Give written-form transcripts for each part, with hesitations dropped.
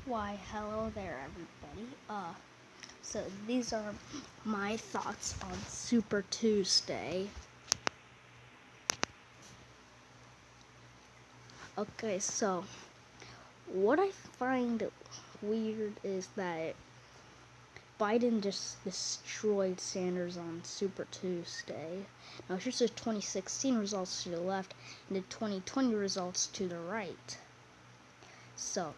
Why, hello there, everybody. So these are my thoughts on Super Tuesday. Okay, so what I find weird is that Biden just destroyed Sanders on Super Tuesday. Now, here's the 2016 results to the left and the 2020 results to the right. So,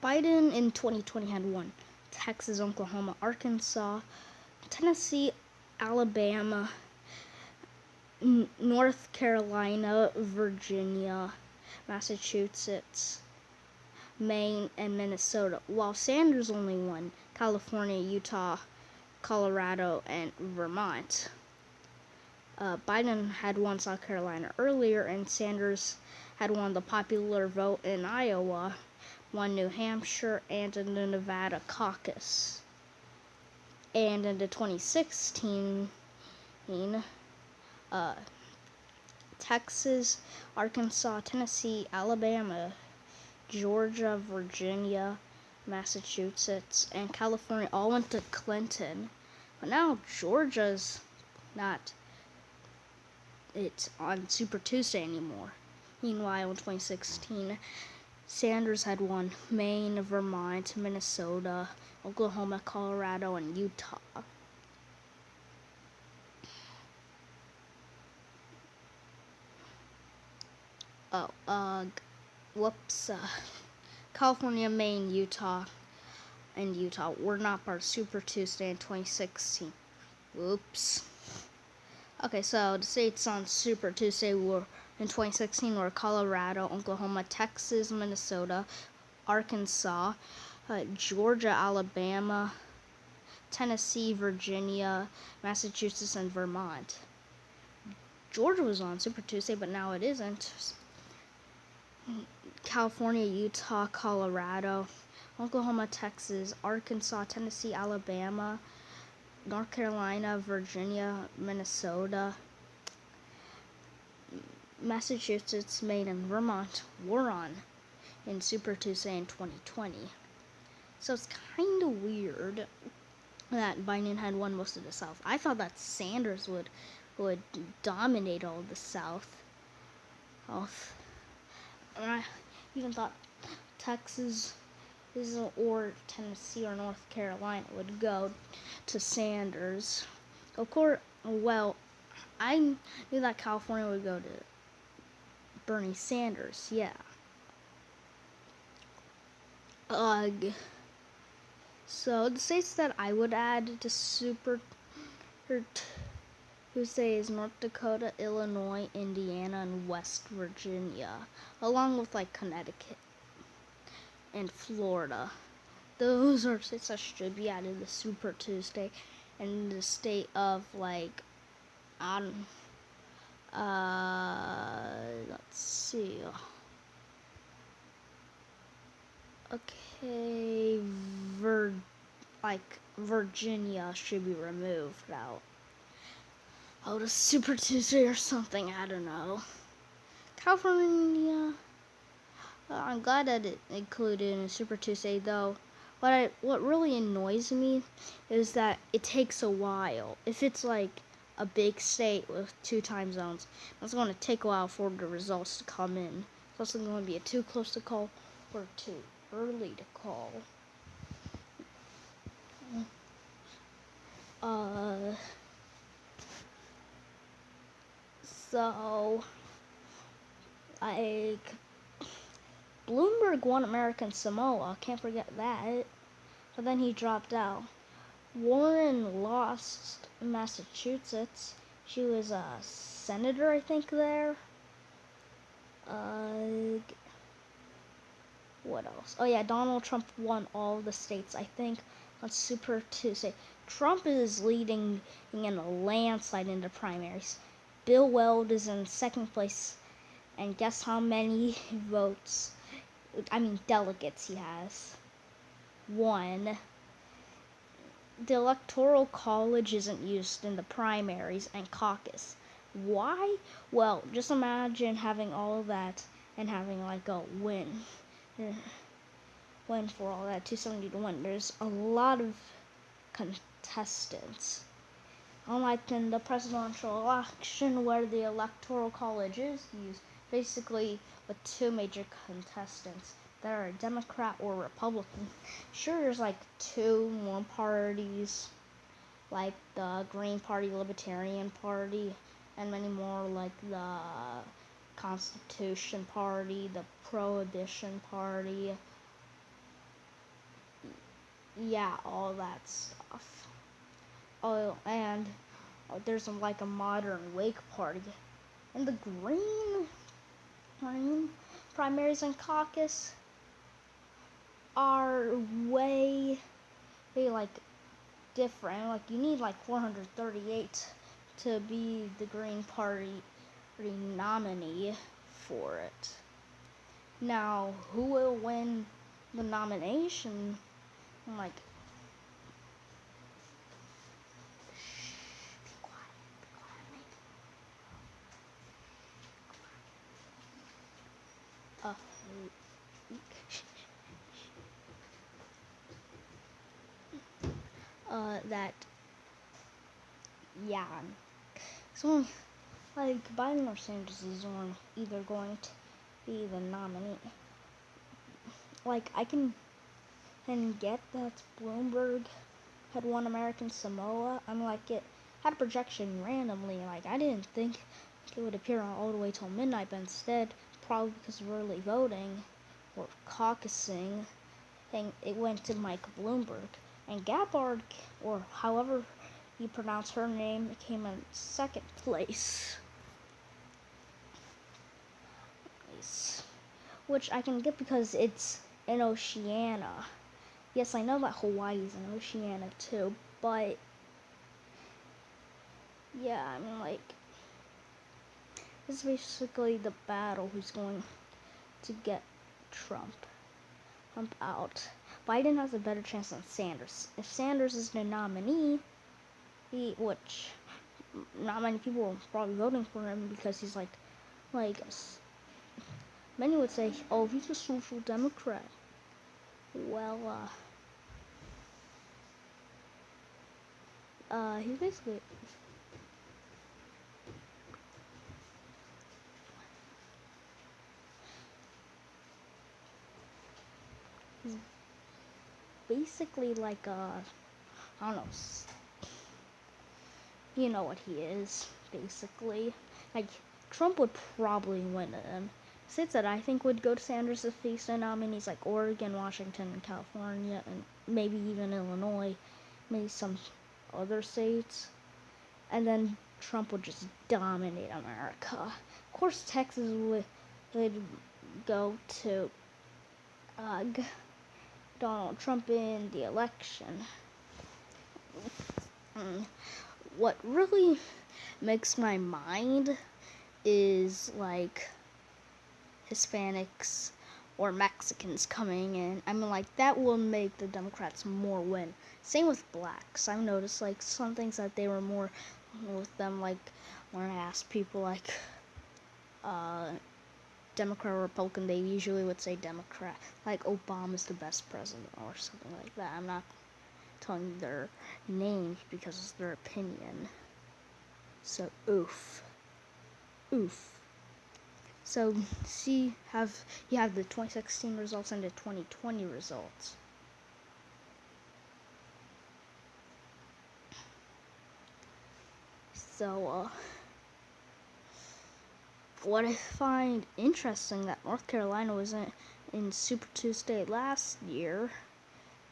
Biden in 2020 had won Texas, Oklahoma, Arkansas, Tennessee, Alabama, North Carolina, Virginia, Massachusetts, Maine, and Minnesota, while Sanders only won California, Utah, Colorado, and Vermont. Biden had won South Carolina earlier, and Sanders had won the popular vote in Iowa, won New Hampshire, and in the Nevada caucus. And in the 2016, Texas, Arkansas, Tennessee, Alabama, Georgia, Virginia, Massachusetts, and California all went to Clinton. But now Georgia's not on Super Tuesday anymore. Meanwhile, in 2016, Sanders had won Maine, Vermont, Minnesota, Oklahoma, Colorado, and Utah. California, Maine, Utah, and Utah were not part of Super Tuesday in 2016. Whoops. Okay, so the states on Super Tuesday were in 2016 were Colorado, Oklahoma, Texas, Minnesota, Arkansas, Georgia, Alabama, Tennessee, Virginia, Massachusetts, and Vermont. Georgia was on Super Tuesday, but now it isn't. California, Utah, Colorado, Oklahoma, Texas, Arkansas, Tennessee, Alabama, North Carolina, Virginia, Minnesota, Massachusetts, Maine, and Vermont were on in Super Tuesday in 2020. So it's kind of weird that Biden had won most of the South. I thought that Sanders would dominate all of the South. And I even thought Texas or Tennessee or North Carolina would go to Sanders. Of course, I knew that California would go to Bernie Sanders, yeah. So the states that I would add to Super Tuesday is North Dakota, Illinois, Indiana, and West Virginia, along with Connecticut and Florida. Those are states that should be added to Super Tuesday, and the state of let's see. Okay, Virginia should be removed out. Oh, the Super Tuesday or something, I don't know. California, I'm glad that it included in Super Tuesday, though. What really annoys me is that it takes a while. If it's a big state with 2 time zones, it's going to take a while for the results to come in. It's also going to be too close to call or too early to call. So, Bloomberg won American Samoa, can't forget that. But then he dropped out. Warren lost Massachusetts. She was a senator, I think, there. What else? Oh yeah, Donald Trump won all the states, I think, on Super Tuesday. Trump is leading in a landslide in the primaries. Bill Weld is in second place, and guess how many delegates he has? 1. The Electoral College isn't used in the primaries and caucus. Why? Well, just imagine having all of that and having a win. win for all that, 270 to win. There's a lot of contestants. Unlike in the presidential election where the electoral college is used basically with two major contestants that are a Democrat or Republican. Sure, there's like two more parties, like the Green Party, Libertarian Party, and many more like the Constitution Party, the Prohibition Party. Yeah, all that stuff. Oh, and there's like a modern Wake Party. And the Green primaries and caucus are way like different. Like you need like 438 to be the Green Party nominee for it. Now, who will win the nomination? Like, be quiet. That, yeah. So, like, Biden or Sanders is either going to be the nominee. Like, I can get that Bloomberg had won American Samoa. I'm like, it had a projection randomly. Like, I didn't think it would appear all the way till midnight, but instead, probably because of early voting or caucusing, it went to Mike Bloomberg. And Gabbard, or however you pronounce her name, came in second place. Which I can get because it's in Oceania. Yes, I know that Hawaii's in Oceania too, but yeah, I mean, like, this is basically the battle who's going to get Trump out. Biden has a better chance than Sanders. If Sanders is the nominee, which not many people are probably voting for him because he's like many would say, oh, he's a social democrat. Well, he's basically like I don't know, you know what he is, basically. Like, Trump would probably win him. States that I think would go to Sanders if he's the nominees, like Oregon, Washington, and California, and maybe even Illinois, maybe some other states. And then Trump would just dominate America. Of course, Texas would go to Donald Trump in the election. What really makes my mind is like Hispanics or Mexicans coming in. I mean, like, that will make the Democrats more win. Same with blacks. I've noticed like some things that they were more with them, like when I ask people like Democrat or Republican, they usually would say Democrat. Like Obama's the best president or something like that. I'm not telling you their names because it's their opinion. So oof. So you have the 2016 results and the 2020 results. So what I find interesting that North Carolina wasn't in Super Tuesday last year,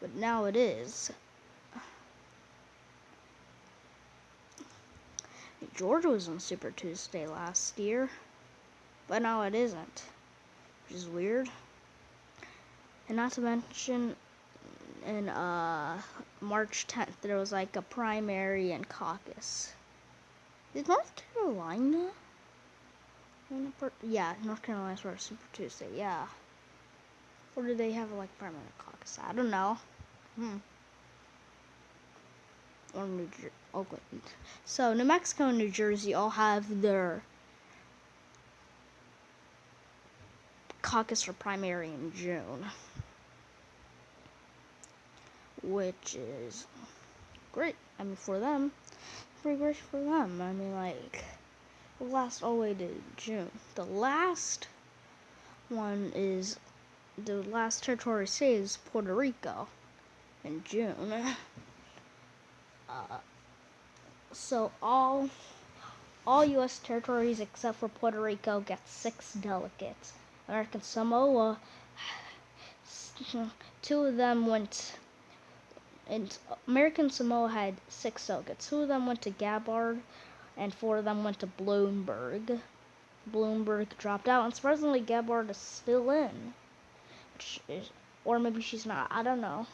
but now it is. Georgia was on Super Tuesday last year, but now it isn't, which is weird. And not to mention, in March 10th, there was like a primary and caucus. Is North Carolina? Yeah, North Carolina's for Super Tuesday, yeah. Or do they have like primary and caucus? I don't know. Or Oakland. So New Mexico and New Jersey all have their caucus or primary in June. which is great. I mean, for them, pretty great for them. I mean, like, it lasts all the way to June. The last territory state is Puerto Rico in June. So all U.S. territories except for Puerto Rico get 6 delegates. American Samoa, 2 of them went. And American Samoa had 6 delegates. 2 of them went to Gabbard, and 4 of them went to Bloomberg. Bloomberg dropped out, and surprisingly, Gabbard is still in. Or maybe she's not. I don't know.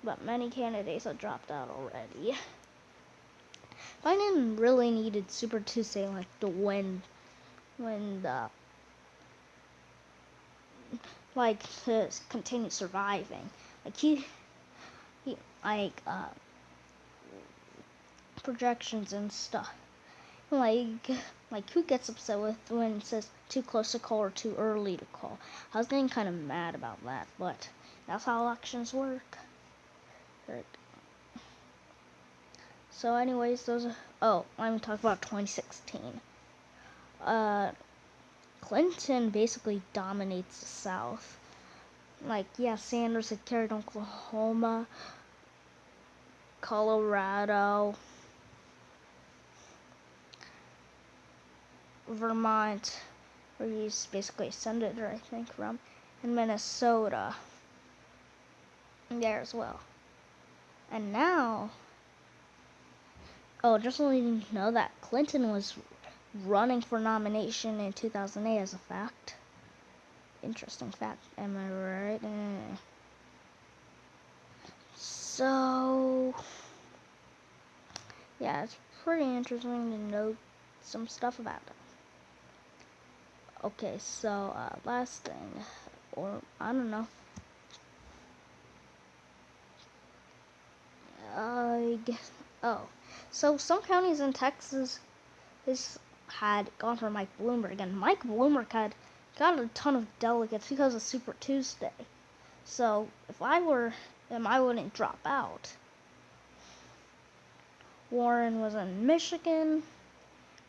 But many candidates have dropped out already. Biden really needed Super Tuesday to win the to continue surviving. He projections and stuff. Who gets upset with when it says too close to call or too early to call? I was getting kind of mad about that, but that's how elections work. Right. So anyways, let me talk about 2016. Clinton basically dominates the South. Sanders had carried Oklahoma, Colorado, Vermont, where he's basically a senator, I think, from, and Minnesota there as well. And now, just to let you know that Clinton was running for nomination in 2008 as a fact. Interesting fact, am I right? So, yeah, it's pretty interesting to know some stuff about it. Okay, so, last thing, or I don't know. So some counties in Texas had gone for Mike Bloomberg, and Mike Bloomberg had got a ton of delegates because of Super Tuesday. So if I were him, I wouldn't drop out. Warren was in Michigan,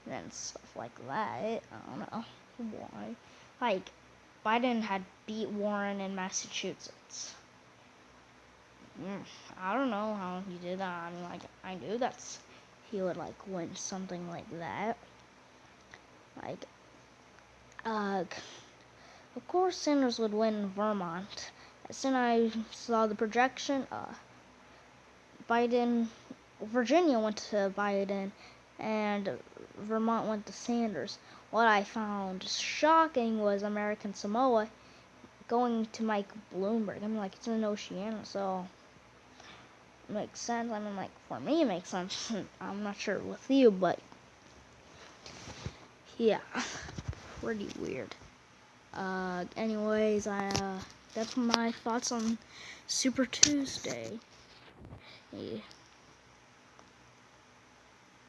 and stuff like that. I don't know why. Biden had beat Warren in Massachusetts. I don't know how he did that. I mean, I knew he would win something like that. Of course Sanders would win Vermont. As soon as I saw the projection, Virginia went to Biden, and Vermont went to Sanders. What I found shocking was American Samoa going to Mike Bloomberg. I mean, it's in Oceania, so it makes sense. I mean, for me, it makes sense. I'm not sure with you, but yeah, pretty weird. Anyways, that's my thoughts on Super Tuesday. Yeah.